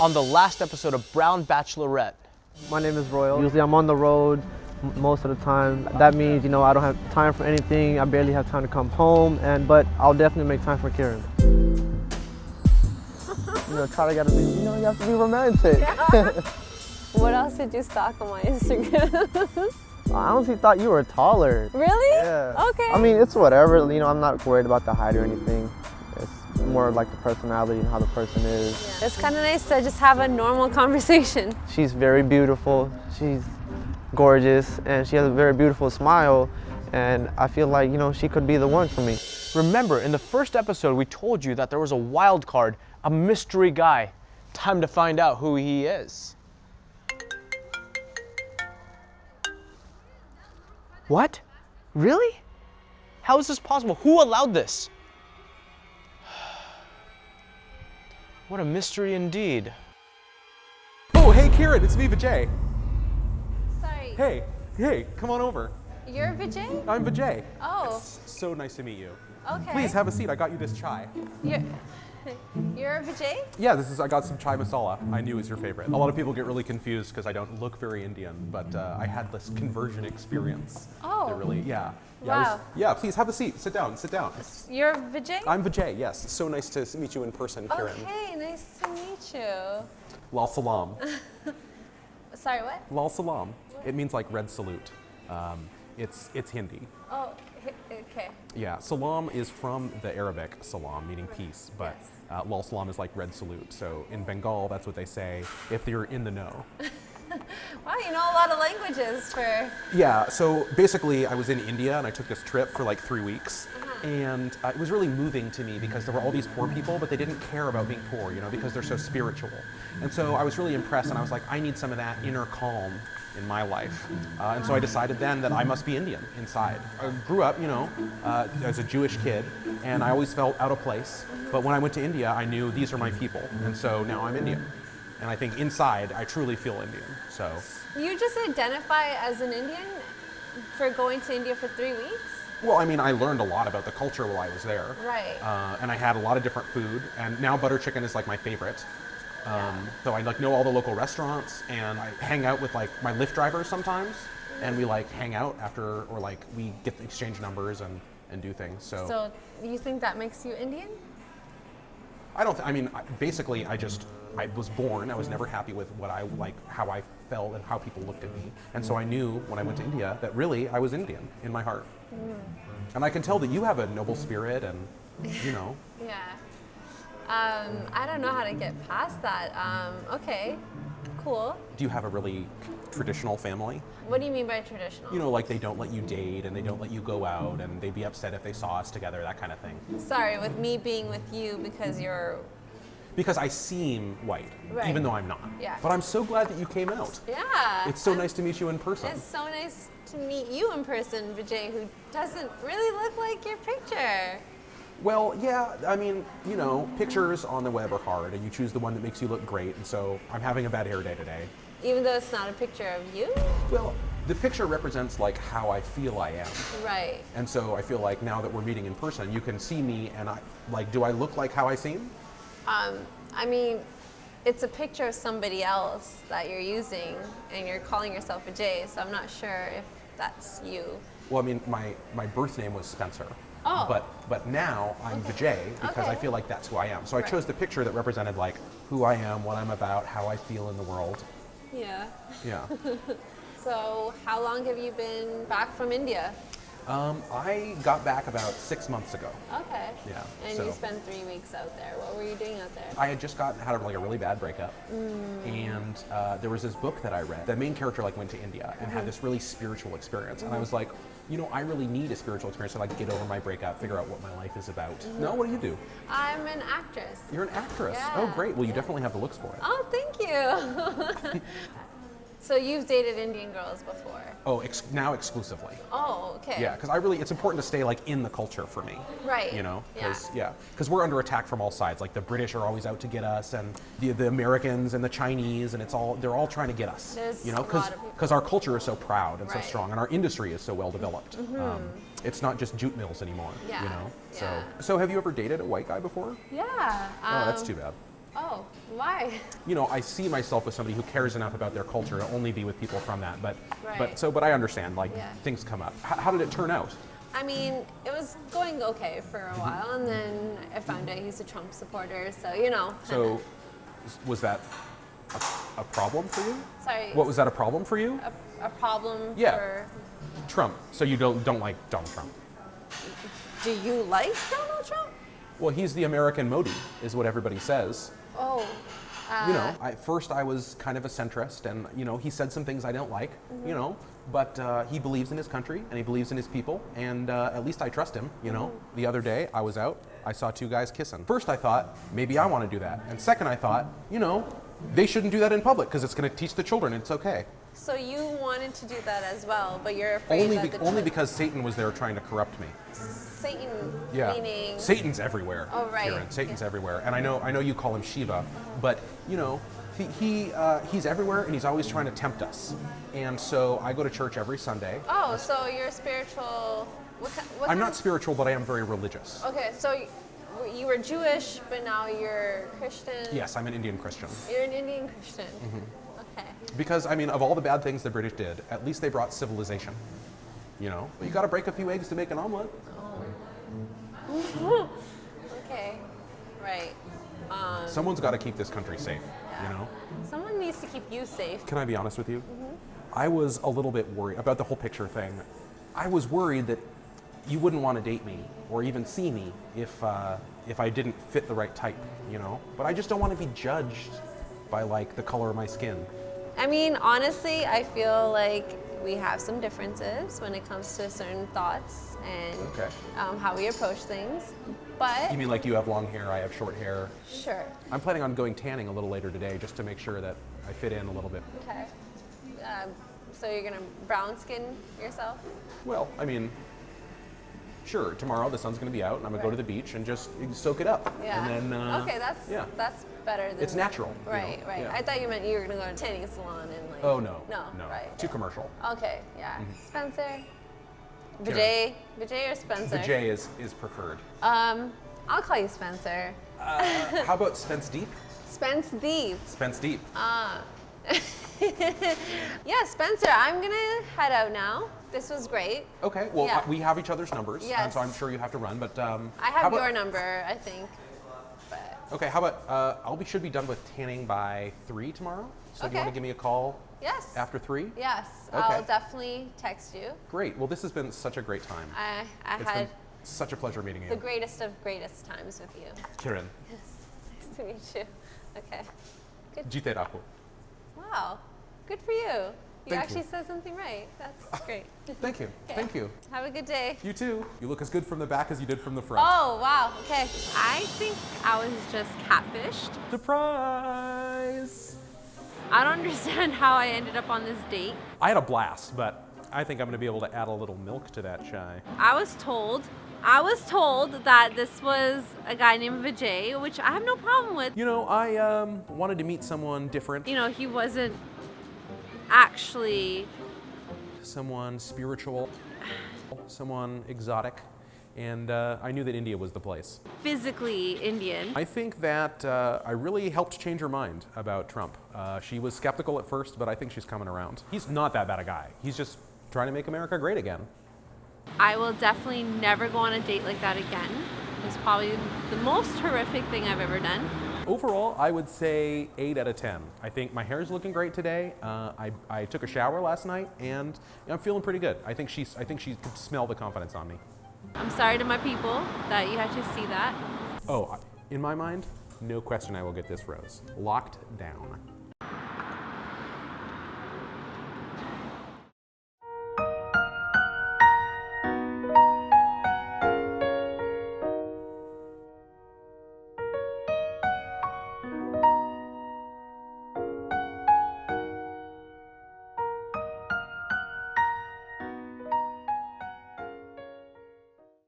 on the last episode of Brown Bachelorette. My name is Royal. Usually I'm on the road most of the time. That means, you know, I don't have time for anything. I barely have time to come home, but I'll definitely make time for Karen. You know, try to gotta be, you know, you have to be romantic. Yeah. What else did you stalk on my Instagram? I honestly thought you were taller. Really? Yeah. Okay. I mean, it's whatever. You know, I'm not worried about the height or anything. It's more like the personality and how the person is. Yeah. It's kind of nice to just have a normal conversation. She's very beautiful. She's gorgeous, and she has a very beautiful smile. And I feel like, you know, she could be the one for me. Remember, in the first episode, we told you that there was a wild card, a mystery guy. Time to find out who he is. What? Really? How is this possible? Who allowed this? What a mystery indeed. Oh, hey Karen, it's me, Vijay. Sorry. Hey, come on over. You're Vijay? I'm Vijay. Oh. It's so nice to meet you. Okay. Please have a seat. I got you this chai. You're Vijay? Yeah, I got some chai masala. I knew it was your favorite. A lot of people get really confused because I don't look very Indian, but I had this conversion experience. Oh. That really, yeah. Wow. Please have a seat. Sit down. You're Vijay? I'm Vijay, yes. It's so nice to meet you in person, Karen. Okay, nice to meet you. Lal salam. Sorry, what? Lal salam. It means like red salute. It's Hindi. Oh, okay. Yeah, salam is from the Arabic salam, meaning peace, but lal salam is like red salute. So in Bengal, that's what they say if you're in the know. Wow, you know a lot of languages for... Yeah, so basically I was in India and I took this trip for like 3 weeks. And it was really moving to me because there were all these poor people, but they didn't care about being poor, you know, because they're so spiritual. And so I was really impressed, and I was like, I need some of that inner calm in my life. And so I decided then that I must be Indian inside. I grew up, you know, as a Jewish kid, and I always felt out of place. But when I went to India, I knew these are my people, and so now I'm Indian. And I think inside, I truly feel Indian, so. You just identify as an Indian for going to India for 3 weeks? Well, I mean, I learned a lot about the culture while I was there. Right. And I had a lot of different food, and now butter chicken is like my favorite. So I like know all the local restaurants, and I hang out with like my Lyft drivers sometimes, and we like hang out after, or like we get the exchange numbers and do things. So you think that makes you Indian? I mean, basically I was born, I was never happy with what I like, how I felt and how people looked at me. And so I knew when I went to India that really I was Indian in my heart. And I can tell that you have a noble spirit and, you know. Yeah. I don't know how to get past that. Okay, cool. Do you have a really traditional family? What do you mean by traditional? You know, like they don't let you date and they don't let you go out and they'd be upset if they saw us together, that kind of thing. Sorry, with me being with you because you're... Because I seem white, right. Even though I'm not. Yeah. But I'm so glad that you came out. Yeah. It's so nice to meet you in person. It's so nice to meet you in person, Vijay, who doesn't really look like your picture. Well, yeah, I mean, you know, pictures on the web are hard and you choose the one that makes you look great, and so I'm having a bad hair day today. Even though it's not a picture of you? Well, the picture represents like how I feel I am. Right. And so I feel like now that we're meeting in person, you can see me and do I look like how I seem? I mean, it's a picture of somebody else that you're using and you're calling yourself Vijay, so I'm not sure if that's you. Well, I mean, my birth name was Spencer. Oh. But now I'm Vijay because I feel like that's who I am. So I chose the picture that represented like who I am, what I'm about, how I feel in the world. Yeah. Yeah. So how long have you been back from India? I got back about 6 months ago. Okay. Yeah. And you spent 3 weeks out there. What were you doing out there? I had just had like a really bad breakup, and there was this book that I read. The main character like went to India and had this really spiritual experience, and I was like, you know, I really need a spiritual experience to like get over my breakup, figure out what my life is about. No, what do you do? I'm an actress. You're an actress. Yeah. Oh, great. Well, you definitely have the looks for it. Oh, thank you. So you've dated Indian girls before? Oh, now exclusively. Oh, okay. Yeah, because it's important to stay like in the culture for me. Right. You know, because we're under attack from all sides. Like the British are always out to get us, and the Americans and the Chinese, and they're all trying to get us. There's you know, because our culture is so proud and so strong, and our industry is so well developed. It's not just jute mills anymore. Yeah. You know. Yeah. So have you ever dated a white guy before? Yeah. Oh, that's too bad. Oh, why? You know, I see myself as somebody who cares enough about their culture to only be with people from that. But Right. but I understand. Like Yeah. things come up. How did it turn out? I mean, it was going okay for a while, and then I found out he's a Trump supporter, so, you know. So, was that a problem for you? Sorry. What was that a problem for you? A problem Yeah. for... Trump. So you don't like Donald Trump? Do you like Donald Trump? Well, he's the American Modi, is what everybody says. Oh. You know, first I was kind of a centrist, and you know, he said some things I don't like. You know, but he believes in his country and he believes in his people, and at least I trust him. You know, the other day I was out, I saw two guys kissing. First I thought maybe I want to do that, and second I thought, you know, they shouldn't do that in public because it's going to teach the children it's okay. So you wanted to do that as well, but you're afraid that the Only because Satan was there trying to corrupt me. Satan, Yeah. meaning... Satan's everywhere. Oh, right. Karen. Satan's everywhere, and I know you call him Shiva, but you know, he's everywhere, and he's always trying to tempt us. And so I go to church every Sunday. Oh, so you're spiritual... What I'm not spiritual, but I am very religious. Okay, so you were Jewish, but now you're Christian? Yes, I'm an Indian Christian. You're an Indian Christian. Okay. Because I mean, of all the bad things the British did, at least they brought civilization. You know, you got to break a few eggs to make an omelet. Okay, right. Someone's got to keep this country safe. You know. Someone needs to keep you safe. Can I be honest with you? I was a little bit worried about the whole picture thing. I was worried that you wouldn't want to date me or even see me if I didn't fit the right type, you know? But I just don't want to be judged by like the color of my skin. I mean, honestly, I feel like we have some differences when it comes to certain thoughts and Okay. how we approach things. But You mean like you have long hair, I have short hair? sure. I'm planning on going tanning a little later today just to make sure that I fit in a little bit. Okay. So you're gonna brown skin yourself? Well, I mean, sure, tomorrow the sun's going to be out and I'm going to go to the beach and just soak it up. Yeah. And then, okay, that's yeah. that's better than It's natural, you know, Right, right. yeah. I thought you meant you were gonna go to a tanning salon and like. Oh, no. No. No. Right. Too commercial. Okay. Yeah. Spencer. Karen. Vijay or Spencer? Vijay is preferred. I'll call you Spencer. How about Spence Deep? Spence Deep. Spence Deep. Yeah, Spencer. I'm gonna head out now. This was great. Okay, well, Yeah. we have each other's numbers, and Yes. so I'm sure you have to run, but I how have about- your number, I think. But Okay, how about, should be done with tanning by 3 tomorrow, so do you want Okay. to give me a call yes. after 3? Yes. Okay. I'll definitely text you. Great, well, this has been such a great time. I It's had been such a pleasure meeting the you. greatest of greatest times with you. Kiran, Nice to meet you. Okay. jite rakho. Wow. Good for you. You Thank actually you. said something right. That's great. Thank you, Okay. thank you. Have a good day. You too. You look as good from the back as you did from the front. Oh, wow. Okay. I think I was just catfished. Surprise! I don't understand how I ended up on this date. I had a blast, but I think I'm going to be able to add a little milk to that chai. I was told that this was a guy named Vijay, which I have no problem with. You know, I wanted to meet someone different, You know, he wasn't actually someone spiritual, someone exotic, and I knew that India was the place. physically Indian. I think that I really helped change her mind about Trump. She was skeptical at first, but I think she's coming around. He's not that bad a guy. He's just trying to make America great again. I will definitely never go on a date like that again. It's probably the most horrific thing I've ever done. Overall, I would say 8 out of 10. I think my hair's looking great today. I took a shower last night, and I'm feeling pretty good. I think she could smell the confidence on me. I'm sorry to my people that you had to see that. Oh, in my mind, no question I will get this rose. Locked down.